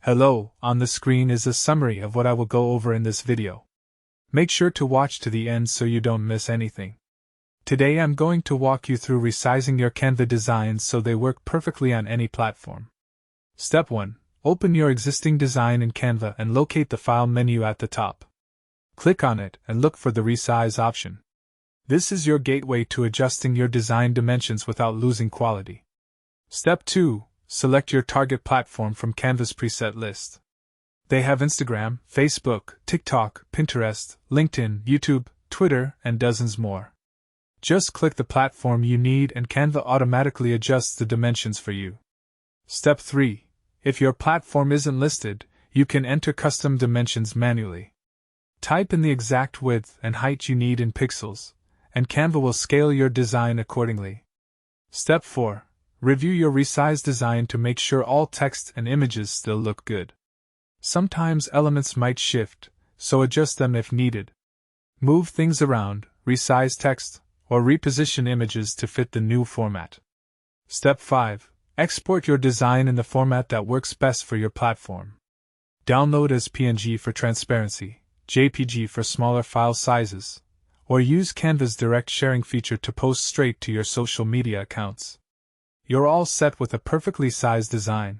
Hello, on the screen is a summary of what I will go over in this video. Make sure to watch to the end so you don't miss anything. Today I'm going to walk you through resizing your CANVA designs so they work perfectly on any platform. Step 1. Open your existing design in CANVA and locate the File menu at the top. Click on it and look for the Resize option. This is your gateway to adjusting your design dimensions without losing quality. Step 2. Select your target platform from CANVA's preset list. They have Instagram, Facebook, TikTok, Pinterest, LinkedIn, YouTube, Twitter, and dozens more. Just click the platform you need and CANVA automatically adjusts the dimensions for you. Step 3. If your platform isn't listed, you can enter custom dimensions manually. Type in the exact width and height you need in pixels, and CANVA will scale your design accordingly. Step 4. Review your resized design to make sure all text and images still look good. Sometimes elements might shift, so adjust them if needed. Move things around, resize text, or reposition images to fit the new format. Step 5. Export your design in the format that works best for your platform. Download as PNG for transparency, JPG for smaller file sizes, or use CANVA's direct sharing feature to post straight to your social media accounts. You're all set with a perfectly sized design.